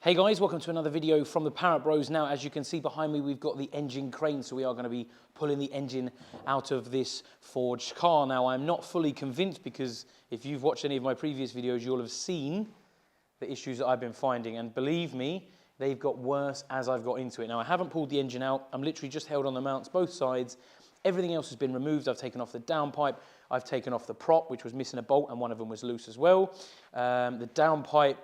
Hey guys, welcome to another video from the Parrot Bros. Now, as you can see behind me, we've got the engine crane, so we are going to be pulling the engine out of this forged car. Now, I'm not fully convinced because if you've watched any of my previous videos, you'll have seen the issues that I've been finding, and believe me, they've got worse as I've got into it. Now, I haven't pulled the engine out. I'm literally just held on the mounts, both sides. Everything else has been removed. I've taken off the downpipe. I've taken off the prop, which was missing a bolt, and one of them was loose as well. The downpipe,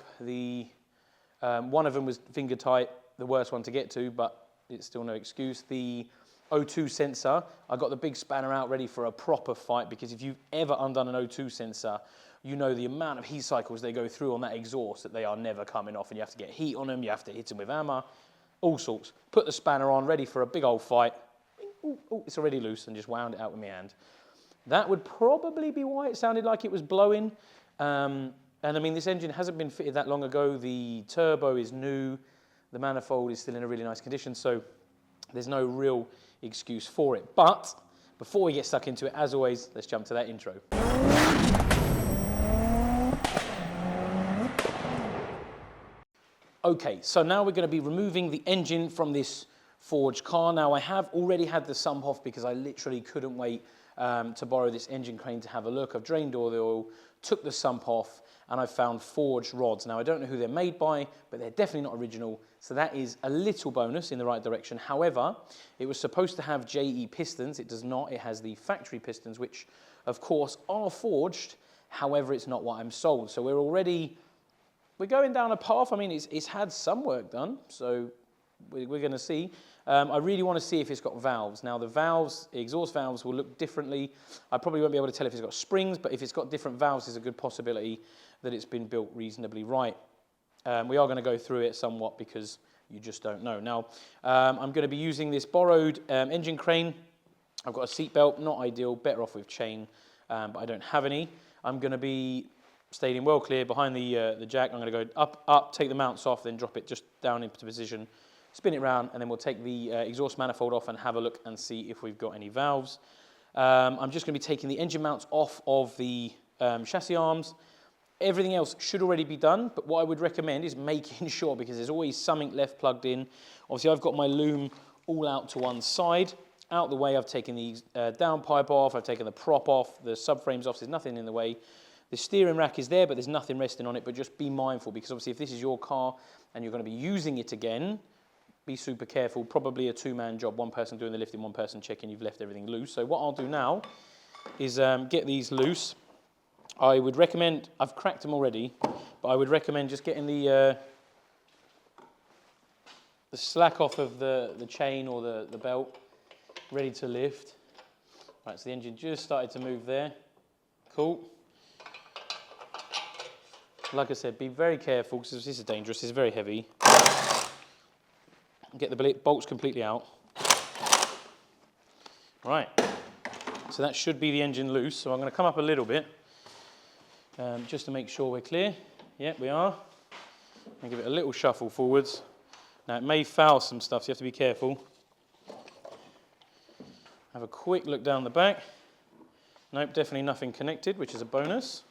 one of them was finger tight, the worst one to get to, but it's still no excuse. The O2 sensor, I got the big spanner out ready for a proper fight, because if you've ever undone an O2 sensor, you know the amount of heat cycles they go through on that exhaust, that they are never coming off, and you have to get heat on them, you have to hit them with hammer, all sorts. Put the spanner on, ready for a big old fight. Ooh, ooh, it's already loose, and just wound it out with my hand. That would probably be why it sounded like it was blowing. And I mean, this engine hasn't been fitted that long ago. The turbo is new. The manifold is still in a really nice condition, so there's no real excuse for it. But before we get stuck into it, as always, let's jump to that intro. Okay, so now we're going to be removing the engine from this forged car. Now, I have already had the sump off because I literally couldn't wait to borrow this engine crane to have a look. I've drained all the oil, took the sump off, and I've found forged rods. Now, I don't know who they're made by, but they're definitely not original, so that is a little bonus in the right direction. However, it was supposed to have JE pistons. It does not. It has the factory pistons, which, of course, are forged. However, it's not what I'm sold. So we're going down a path. I mean, it's had some work done, so we're going to see. I really want to see if it's got valves. Now, the exhaust valves will look differently. I probably won't be able to tell if it's got springs, but if it's got different valves, there's a good possibility that it's been built reasonably right. We are going to go through it somewhat because you just don't know. Now, I'm going to be using this borrowed engine crane. I've got a seat belt, not ideal, better off with chain, but I don't have any. I'm going to be staying well clear behind the jack. I'm going to go up, take the mounts off, then drop it just down into position, spin it round, and then we'll take the exhaust manifold off and have a look and see if we've got any valves. I'm just going to be taking the engine mounts off of the chassis arms. Everything else should already be done, but what I would recommend is making sure, because there's always something left plugged in. Obviously, I've got my loom all out to one side. Out the way, I've taken the downpipe off, I've taken the prop off, the subframes off, there's nothing in the way. The steering rack is there, but there's nothing resting on it, but just be mindful, because obviously if this is your car and you're going to be using it again, be super careful. Probably a two-man job, one person doing the lifting, one person checking you've left everything loose. So what I'll do now is get these loose. I would recommend, I've cracked them already, but I would recommend just getting the slack off of the chain or the belt, ready to lift. Right, so the engine just started to move there. Cool. Like I said, be very careful, because this is dangerous, it's very heavy. Get the bolts completely out. Right, so that should be the engine loose. So I'm going to come up a little bit, just to make sure we're clear. Yep, we are. And give it a little shuffle forwards. Now, it may foul some stuff, so you have to be careful. Have a quick look down the back. Nope, definitely nothing connected, which is a bonus.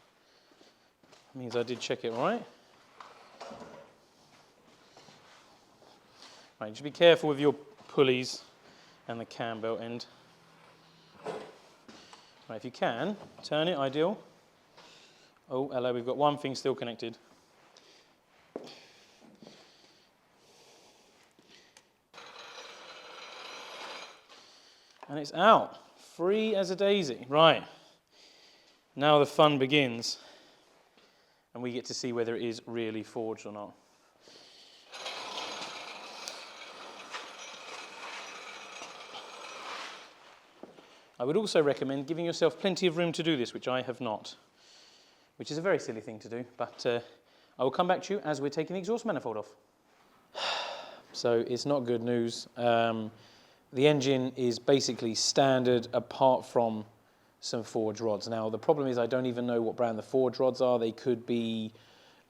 That means I did check it right. Right, just be careful with your pulleys and the cam belt end. Right, if you can, turn it, ideal. Oh, hello, we've got one thing still connected. And it's out, free as a daisy. Right, now the fun begins, and we get to see whether it is really forged or not. I would also recommend giving yourself plenty of room to do this, which I have not, which is a very silly thing to do, but I will come back to you as we're taking the exhaust manifold off. So it's not good news. The engine is basically standard apart from some forged rods. Now, the problem is I don't even know what brand the forged rods are. They could be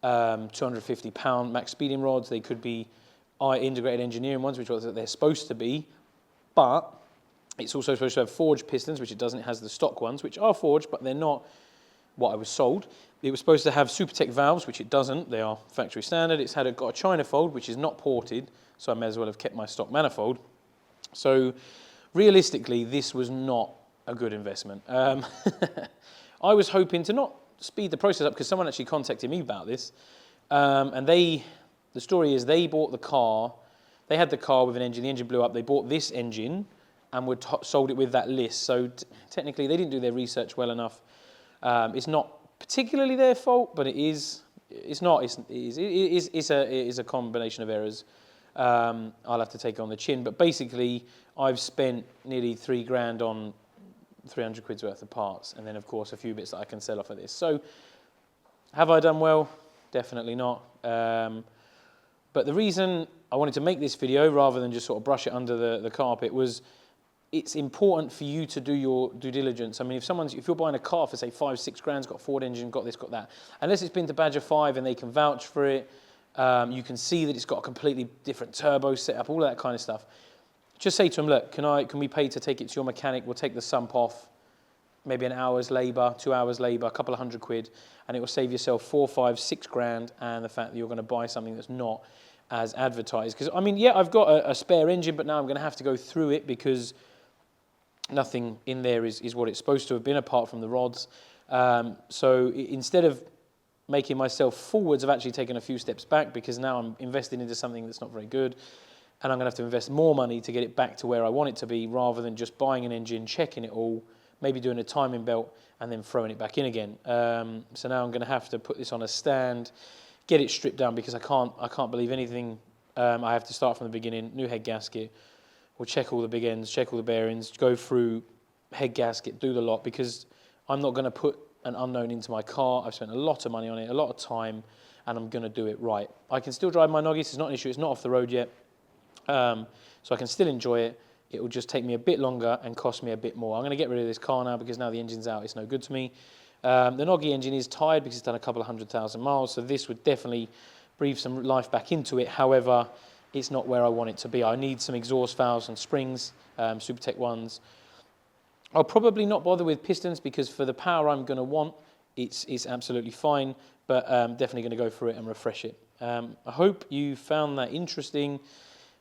250-pound max speeding rods. They could be integrated engineering ones, which they're supposed to be, but it's also supposed to have forged pistons, which it doesn't. It has the stock ones, which are forged, but they're not what I was sold. It was supposed to have Supertech valves, which it doesn't. They are factory standard. It's got a China fold, which is not ported, so I may as well have kept my stock manifold. So realistically, this was not a good investment. I was hoping to not speed the process up because someone actually contacted me about this. And the story is they bought the car. They had the car with an engine. The engine blew up. They bought this engine and sold it with that list. So technically, they didn't do their research well enough. It's not particularly their fault, but it is. It's not. It is a combination of errors. I'll have to take it on the chin. But basically, I've spent nearly £3 grand on 300 quid's worth of parts, and then of course a few bits that I can sell off of this. So, have I done well? Definitely not. But the reason I wanted to make this video, rather than just sort of brush it under the carpet, was it's important for you to do your due diligence. I mean, if you're buying a car for say 5-6 grand, it's got a Ford engine, got this, got that, unless it's been to Badger 5 and they can vouch for it, you can see that it's got a completely different turbo setup, all that kind of stuff. Just say to them, look, can we pay to take it to your mechanic? We'll take the sump off, maybe an hour's labour, 2 hours labour, a couple of £100, and it will save yourself 4, 5, 6 grand, and the fact that you're going to buy something that's not as advertised. Because, I mean, yeah, I've got a spare engine, but now I'm going to have to go through it because nothing in there is what it's supposed to have been, apart from the rods. So instead of making myself forwards, I've actually taken a few steps back because now I'm investing into something that's not very good. And I'm going to have to invest more money to get it back to where I want it to be, rather than just buying an engine, checking it all, maybe doing a timing belt, and then throwing it back in again. So now I'm going to have to put this on a stand, get it stripped down, because I can't believe anything. I have to start from the beginning, new head gasket. We'll check all the big ends, check all the bearings, go through head gasket, do the lot, because I'm not going to put an unknown into my car. I've spent a lot of money on it, a lot of time, and I'm going to do it right. I can still drive my Noggy, it's not an issue, it's not off the road yet. So I can still enjoy it. It will just take me a bit longer and cost me a bit more. I'm going to get rid of this car now because now the engine's out, it's no good to me. The Noggy engine is tired because it's done a couple of 100,000 miles, so this would definitely breathe some life back into it. However, it's not where I want it to be. I need some exhaust valves and springs, Supertech ones. I'll probably not bother with pistons because for the power I'm going to want, it's absolutely fine, but definitely going to go through it and refresh it. I hope you found that interesting.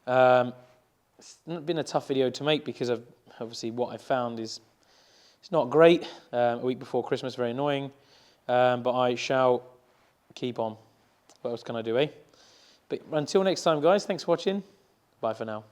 It's been a tough video to make because obviously what I found is it's not great. A week before Christmas, very annoying, but I shall keep on. What else can I do, eh? But until next time, guys, thanks for watching. Bye for now.